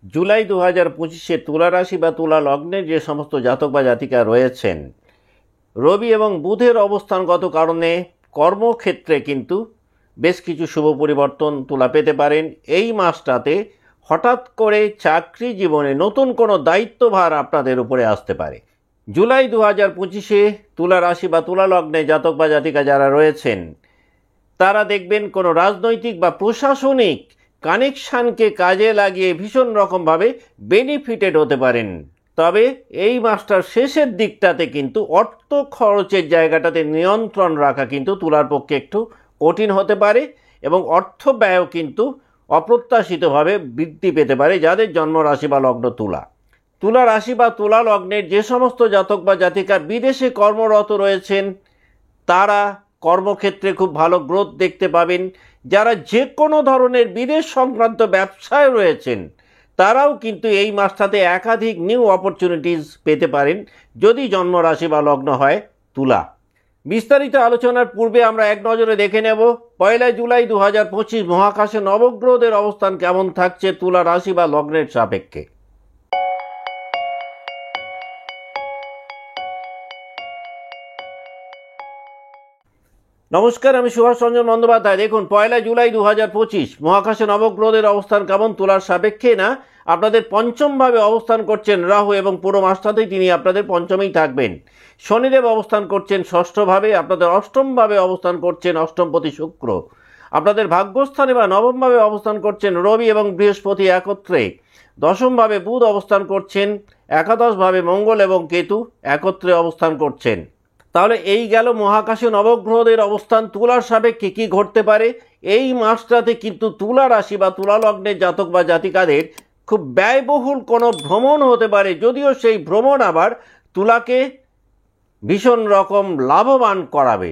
জুলাই 2025-এ তুলা রাশি বা তুলা লগ্নের যে সমস্ত জাতক বা জাতিকা রয়েছেন, রবি এবং বুধের অবস্থানগত কারণে কর্মক্ষেত্রে কিন্তু বেশ কিছু শুভ পরিবর্তন তুলা পেতে পারেন। এই মাসটাতে হঠাৎ করে চাকরি জীবনে নতুন কোনো দায়িত্বভার আপনাদের উপরে আসতে পারে। জুলাই 2025-এ তুলা রাশি বা তুলা লগ্নে জাতক বা জাতিকা যারা রয়েছেন, তারা দেখবেন কোনো রাজনৈতিক বা প্রশাসনিক কানেকশানকে কাজে লাগিয়ে ভীষণ রকমভাবে বেনিফিটেড হতে পারেন। তবে এই মাসটার শেষের দিকটাতে কিন্তু অর্থ খরচের জায়গাটাতে নিয়ন্ত্রণ রাখা কিন্তু তুলার পক্ষে একটু কঠিন হতে পারে এবং অর্থ ব্যয়ও কিন্তু অপ্রত্যাশিতভাবে বৃদ্ধি পেতে পারে যাদের জন্ম রাশি বা লগ্ন তুলা। তুলা রাশি বা তুলা লগ্নের যে সমস্ত জাতক বা জাতিকা বিদেশে কর্মরত রয়েছেন, তারা কর্মক্ষেত্রে খুব ভালো গ্রোথ দেখতে পাবেন। যারা যে কোনো ধরনের বিদেশ সংক্রান্ত ব্যবসায় রয়েছেন, তারাও কিন্তু এই মাসটাতে একাধিক নিউ অপরচুনিটিস পেতে পারেন যদি জন্ম রাশি বা লগ্ন হয় তুলা। বিস্তারিত আলোচনার পূর্বে আমরা এক নজরে দেখে নেব 1 জুলাই 2025 মহাকাশে নবগ্রহদের অবস্থান কেমন থাকছে তুলা রাশি বা লগ্নের সাপেক্ষে। নমস্কার, আমি সুভাষ রঞ্জন বন্দ্যোপাধ্যায়। দেখুন, 1 জুলাই 2025 মহাকাশে নবগ্রহদের অবস্থান কেমন তুলার সাপেক্ষে না আপনাদের পঞ্চমভাবে অবস্থান করছেন রাহু এবং পুরো মাসটাতেই তিনি আপনাদের পঞ্চমেই থাকবেন। শনিদেব অবস্থান করছেন ষষ্ঠভাবে, আপনাদের অষ্টমভাবে অবস্থান করছেন অষ্টমপতি শুক্র। আপনাদের ভাগ্যস্থানে বা নবমভাবে অবস্থান করছেন রবি এবং বৃহস্পতি একত্রে। দশমভাবে বুধ অবস্থান করছেন, একাদশভাবে মঙ্গল এবং কেতু একত্রে অবস্থান করছেন। তাহলে এই গেল মহাকাশে নবগ্রহদের অবস্থান। তুলার সাপেক্ষে কী ঘটতে পারে এই মাসটাতে? কিন্তু তুলা রাশি বা তুলা লগ্নের জাতক বা জাতিকাদের খুব ব্যয়বহুল কোনো ভ্রমণ হতে পারে, যদিও সেই ভ্রমণ আবার তুলাকে ভীষণ রকম লাভবান করাবে।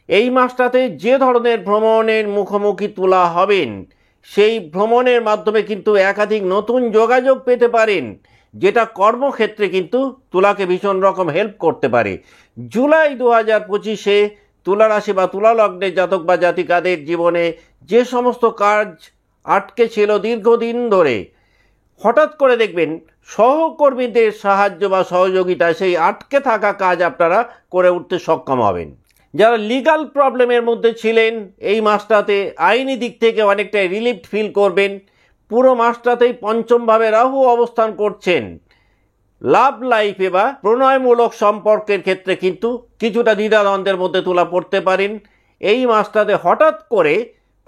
এই মাসটাতে যে ধরনের ভ্রমণের মুখোমুখি তুলা হবেন, সেই ভ্রমণের মাধ্যমে কিন্তু একাধিক নতুন যোগাযোগ পেতে পারেন, যেটা কর্মক্ষেত্রে কিন্তু তুলাকে ভীষণ রকম হেল্প করতে পারে। জুলাই 2025-এ তুলা রাশি বা তুলা লগ্নের জাতক বা জাতিকাদের জীবনে যে সমস্ত কাজ আটকে ছিল দীর্ঘদিন ধরে, হঠাৎ করে দেখবেন সহকর্মীদের সাহায্য বা সহযোগিতায় সেই আটকে থাকা কাজ আপনারা করে উঠতে সক্ষম হবেন। যারা লিগাল প্রবলেমের মধ্যে ছিলেন, এই মাসটাতে আইনি দিক থেকে অনেকটাই রিলিফ ফিল করবেন। পুরো মাসটাতেই পঞ্চমভাবে রাহু অবস্থান করছেন। লাভ লাইফে বা প্রণয়মূলক সম্পর্কের ক্ষেত্রে কিন্তু কিছুটা দ্বিধাদ্বন্দ্বের মধ্যে তুলা পড়তে পারেন। এই মাসটাতে হঠাৎ করে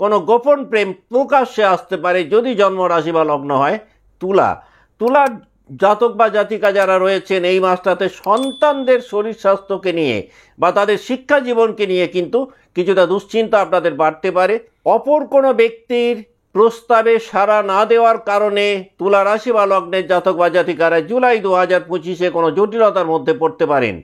কোনো গোপন প্রেম প্রকাশ্যে আসতে পারে যদি জন্ম রাশি বা লগ্ন হয় তুলা। তুলার জাতক বা জাতিকা যারা রয়েছেন, এই মাসটাতে সন্তানদের শরীর স্বাস্থ্যকে নিয়ে বা তাদের শিক্ষা জীবনকে নিয়ে কিন্তু কিছুটা দুশ্চিন্তা আপনাদের বাড়তে পারে। অপর কোনো ব্যক্তির প্রস্তাবে সাড়া না দেওয়ার কারণে তুলা রাশি বা লগ্নের জাতক বা জাতিকারা জুলাই 2025-এ কোনো জটিলতার মধ্যে পড়তে পারেন।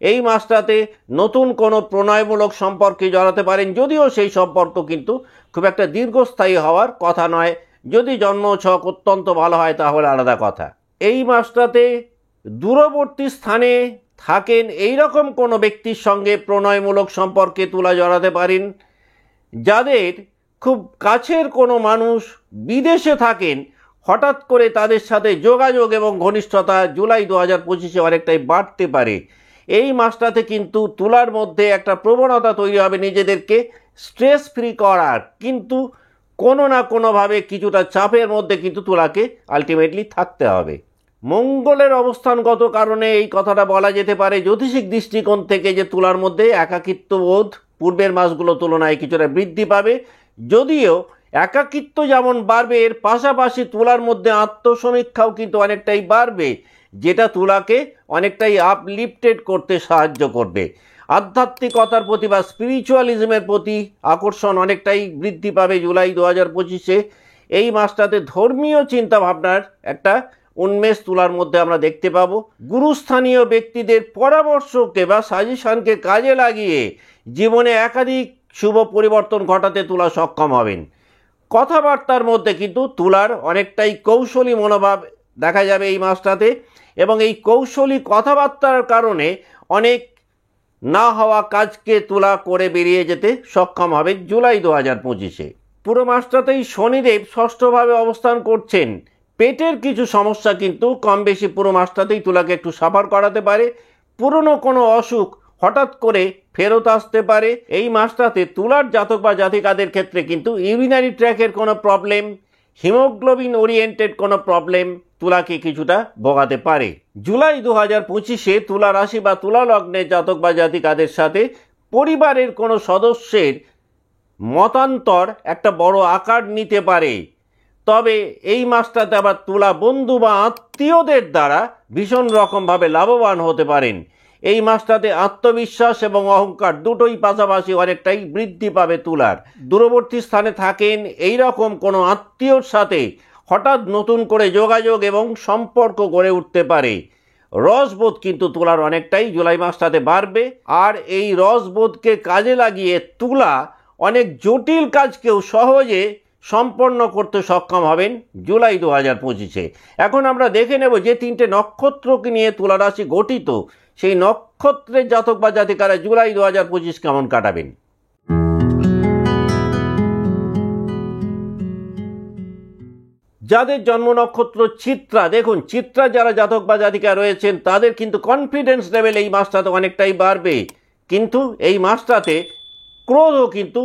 এই মাসটাতে নতুন কোনো প্রণয়মূলক সম্পর্কে জড়াতে পারেন, যদিও সেই সম্পর্ক কিন্তু খুব একটা দীর্ঘস্থায়ী হওয়ার কথা নয়। যদি জন্ম ছক অত্যন্ত ভালো হয় তাহলে আলাদা কথা। এই মাসটাতে দূরবর্তী স্থানে থাকেন এই রকম কোনো ব্যক্তির সঙ্গে প্রণয়মূলক সম্পর্কে তুলা জড়াতে পারেন। যাদের খুব কাছের কোনো মানুষ বিদেশে থাকেন, হঠাৎ করে তাদের সাথে যোগাযোগ এবং ঘনিষ্ঠতা জুলাই 2025-এ অনেকটাই বাড়তে পারে। এই মাসটাতে কিন্তু তুলার মধ্যে একটা প্রবণতা তৈরি হবে নিজেদেরকে স্ট্রেস ফ্রি করার, কিন্তু কোনো না কোনোভাবে কিছুটা চাপের মধ্যে কিন্তু তুলাকে আলটিমেটলি থাকতে হবে। মঙ্গলের অবস্থানগত কারণে এই কথাটা বলা যেতে পারে জ্যোতিষিক দৃষ্টিকোণ থেকে যে তুলার মধ্যে একাকিত্ব বোধ পূর্বের মাসগুলো তুলনায় কিছুটা বৃদ্ধি পাবে। যদিও একাকিত্ব যেমন বাড়বে, এর পাশাপাশি তুলার মধ্যে আত্মসমীক্ষাও কিন্তু অনেকটাই বাড়বে, যেটা তুলাকে অনেকটাই আপলিফটেড করতে সাহায্য করবে। আধ্যাত্মিকতার প্রতি বা স্পিরিচুয়ালিজমের প্রতি আকর্ষণ অনেকটাই বৃদ্ধি পাবে জুলাই 2025-এ। এই মাসটাতে ধর্মীয় চিন্তাভাবনার একটা উন্মেষ তুলার মধ্যে আমরা দেখতে পাবো। গুরুস্থানীয় ব্যক্তিদের পরামর্শকে বা সাজেশনকে কাজে লাগিয়ে জীবনে একাধিক শুভ পরিবর্তন ঘটাতে তুলা সক্ষম হবেন। কথাবার্তার মধ্যে কিন্তু তুলার অনেকটাই কৌশলী মনোভাব দেখা যাবে এই মাসটাতে, এবং এই কৌশলী কথাবার্তার কারণে অনেক না হওয়া কাজকে তুলা করে বেরিয়ে যেতে সক্ষম হবে জুলাই 2025-এ। পুরো মাসটাতেই শনিদেব ষষ্ঠভাবে অবস্থান করছেন। পেটের কিছু সমস্যা কিন্তু কম বেশি পুরো মাসটাতেই তুলাকে একটু সাফার করাতে পারে। পুরনো কোনো অসুখ হঠাৎ করে ফেরত আসতে পারে। এই মাসটাতে তুলার জাতক বা জাতিকাদের ক্ষেত্রে কিন্তু ইউরিনারি ট্র্যাকের কোনো প্রবলেম, হিমোগ্লোবিন ওরিয়েন্টেড কোনো প্রবলেম তুলাকে কিছুটা ভোগাতে পারে। জুলাই 2025-এ তুলা রাশি বা তুলা লগ্নের জাতক বা জাতিকাদের সাথে পরিবারের কোনো সদস্যের মতান্তর একটা বড় আকার নিতে পারে। তবে এই মাসটাতে আবার তুলা বন্ধু বা আত্মীয়দের দ্বারা ভীষণ রকমভাবে লাভবান হতে পারেন। এই মাসটাতে আত্মবিশ্বাস এবং অহংকার দুটোই পাশাপাশি অনেকটাই বৃদ্ধি পাবে তুলার। দূরবর্তী স্থানে থাকেন এই রকম কোনো আত্মীয়র সাথে হঠাৎ নতুন করে যোগাযোগ এবং সম্পর্ক গড়ে উঠতে পারে। রসবোধ কিন্তু তুলার অনেকটাই জুলাই মাসটাতে বাড়বে। আর এই রসবোধকে কাজে লাগিয়ে তুলা অনেক জটিল কাজকেও সহজে সম্পন্ন করতে সক্ষম হবেন জুলাই 2025-এ। এখন আমরা দেখে নেব যে 3টে নক্ষত্রকে নিয়ে তুলা রাশি গঠিত, সেই নক্ষত্রের জাতক বা জাতিকারা জুলাই 2025 কেমন কাটাবেন। যাদের জন্ম নক্ষত্র চিত্রা, দেখুন চিত্রা যারা জাতক বা জাতিকা রয়েছেন তাদের কিন্তু কনফিডেন্স লেভেল এই মাসটাতে অনেকটাই বাড়বে। কিন্তু এই মাসটাতে ক্রোধও কিন্তু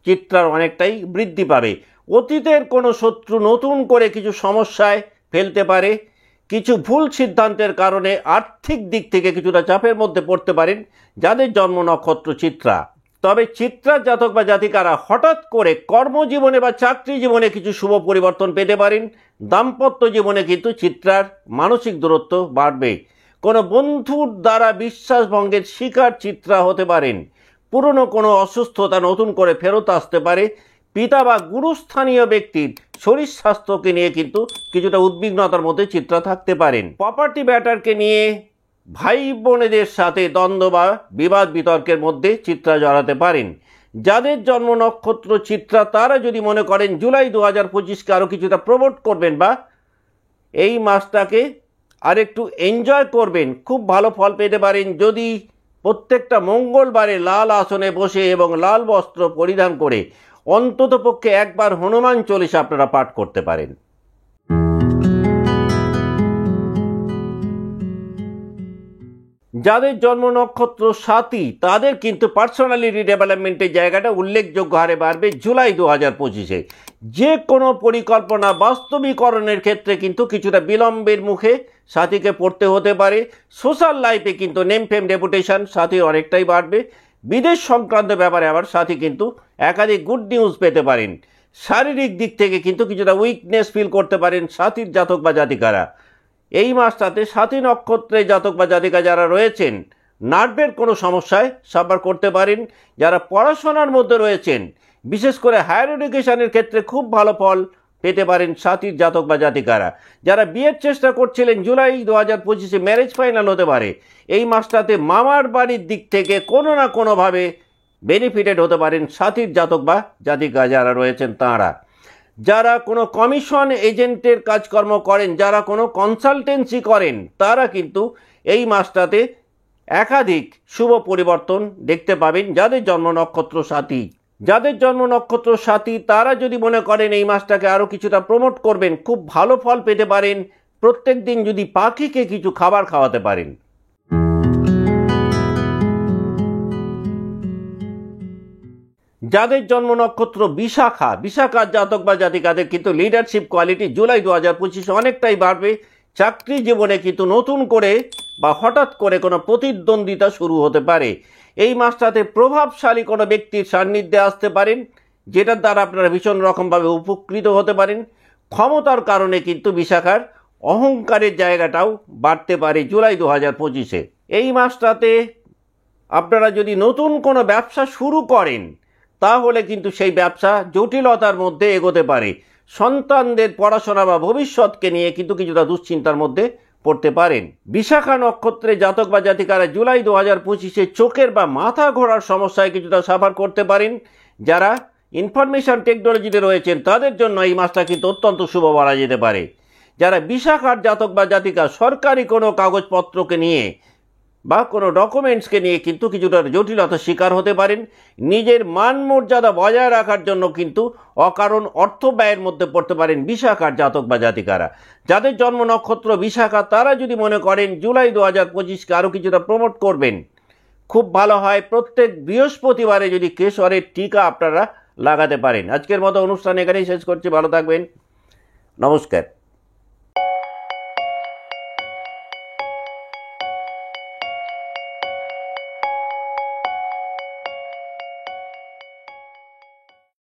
চিত্রার অনেকটাই বৃদ্ধি পাবে। অতীতের কোনো শত্রু নতুন করে কিছু সমস্যায় ফেলতে পারে। কিছু ভুল সিদ্ধান্তের কারণে আর্থিক দিক থেকে কিছুটা চাপের মধ্যে পড়তে পারেন যাদের জন্ম নক্ষত্র চিত্রা। তবে চিত্রার জাতক বা জাতিকারা হঠাৎ করে কর্মজীবনে বা চাকরি জীবনে কিছু শুভ পরিবর্তন পেতে পারেন। দাম্পত্য জীবনে কিন্তু চিত্রার মানসিক দূরত্ব বাড়বে। কোনো বন্ধুর দ্বারা বিশ্বাসভঙ্গের শিকার চিত্রা হতে পারেন। পুরনো কোনো অসুস্থতা নতুন করে ফেরত আসতে পারে। পিতা বা গুরুস্থানীয় ব্যক্তির শরীর স্বাস্থ্যকে নিয়ে কিন্তু কিছুটা উদ্বিগ্নতার মধ্যে চিত্রা থাকতে পারেন। প্রপার্টি ম্যাটারকে নিয়ে ভাই বোনেদের সাথে দ্বন্দ্ব বা বিবাদ বিতর্কের মধ্যে চিত্রা জড়াতে পারেন। যাদের জন্ম নক্ষত্র চিত্রা তারা যদি মনে করেন জুলাই 2025-কে আরও কিছুটা প্রমোট করবেন বা এই মাসটাকে আর একটু এনজয় করবেন, খুব ভালো ফল পেতে পারেন যদি প্রত্যেকটা মঙ্গলবারে লাল আসনে বসে এবং লাল বস্ত্র পরিধান করে অন্ততপক্ষে একবার হনুমান চল্লিশা আপনারা পাঠ করতে পারেন। যাদের জন্ম নক্ষত্র সাথী তাদের কিন্তু পার্সোনালিটি ডেভেলপমেন্টের জায়গাটা উল্লেখযোগ্য হারে বাড়বে জুলাই 2025-এ। যে কোনো পরিকল্পনা বাস্তবিকরণের ক্ষেত্রে কিন্তু কিছুটা বিলম্বের মুখে সাথীকে পড়তে হতে পারে। সোশ্যাল লাইফে কিন্তু নেম ফেম রেপুটেশন সাথী অনেকটাই বাড়বে। বিদেশ সংক্রান্ত ব্যাপারে আবার সাথী কিন্তু একাধিক গুড নিউজ পেতে পারেন। শারীরিক দিক থেকে কিন্তু কিছুটা উইকনেস ফিল করতে পারেন সাথীর জাতক বা জাতিকারা। এই মাসটাতে সাথী নক্ষত্রের জাতক বা জাতিকা যারা রয়েছেন নার্ভের কোনো সমস্যায় সাফার করতে পারেন। যারা পড়াশোনার মধ্যে রয়েছেন বিশেষ করে হায়ার এডুকেশনের ক্ষেত্রে খুব ভালো ফল পেতে পারেন সাথীর জাতক বা জাতিকারা। যারা বিয়ের চেষ্টা করছিলেন জুলাই 2025-এ ম্যারেজ ফাইনাল হতে পারে। এই মাসটাতে মামার বাড়ির দিক থেকে কোনো না কোনোভাবে বেনিফিটেড হতে পারেন সাথীর জাতক বা জাতিকা যারা রয়েছেন তাঁরা। যারা কোনো কমিশন এজেন্টের কাজকর্ম করেন, যারা কোনো কনসালটেন্সি করেন তারা কিন্তু এই মাসটাতে একাধিক শুভ পরিবর্তন দেখতে পাবেন যাদের জন্ম নক্ষত্র সাথী। যাদের জন্ম নক্ষত্র সাথী তারা যদি মনে করেন এই মাসটাকে আরও কিছুটা প্রমোট করবেন, খুব ভালো ফল পেতে পারেন প্রত্যেক দিন যদি পাখিকে কিছু খাবার খাওয়াতে পারেন। যাদের জন্ম নক্ষত্র বিশাখা, বিশাখার জাতক বা জাতিকাদের কিন্তু লিডারশিপ কোয়ালিটি জুলাই 2025-এ অনেকটাই বাড়বে। চাকরি জীবনে কিন্তু নতুন করে বা হঠাৎ করে কোনো প্রতিদ্বন্দ্বিতা শুরু হতে পারে। এই মাসটাতে প্রভাবশালী কোনো ব্যক্তির সান্নিধ্যে আসতে পারেন যেটার দ্বারা আপনারা ভীষণ রকমভাবে উপকৃত হতে পারেন। ক্ষমতার কারণে কিন্তু বিশাখার অহংকারের জায়গাটাও বাড়তে পারে জুলাই 2025-এ। এই মাসটাতে আপনারা যদি নতুন কোনো ব্যবসা শুরু করেন তাহলে কিন্তু সেই ব্যবসা জটিলতার মধ্যে এগোতে পারে। সন্তানদের পড়াশোনা বা ভবিষ্যৎকে নিয়ে কিন্তু কিছুটা দুশ্চিন্তার মধ্যে পড়তে পারেন। বিশাখা নক্ষত্রে জাতক বা জাতিকারা জুলাই 2025-এ চোখের বা মাথা ঘোরার সমস্যায় কিছুটা সাফার করতে পারেন। যারা ইনফরমেশন টেকনোলজিতে রয়েছেন তাদের জন্য এই মাসটা কিন্তু অত্যন্ত শুভ বলা যেতে পারে। যারা বিশাখার জাতক বা জাতিকা সরকারি কোনো কাগজপত্রকে নিয়ে বা কোনো ডকুমেন্টসকে নিয়ে কিন্তু কিছুটা জটিলতার শিকার হতে পারেন। নিজের মান মর্যাদা বজায় রাখার জন্য কিন্তু অকারণ অর্থ ব্যয়ের মধ্যে পড়তে পারেন বিশাখার জাতক বা জাতিকারা। যাদের জন্ম নক্ষত্র বিশাখা তারা যদি মনে করেন জুলাই 2025কে আরও কিছুটা প্রমোট করবেন, খুব ভালো হয় প্রত্যেক বৃহস্পতিবারে যদি কেশরের টিকা আপনারা লাগাতে পারেন। আজকের মতো অনুষ্ঠান এখানেই শেষ করছি। ভালো থাকবেন, নমস্কার।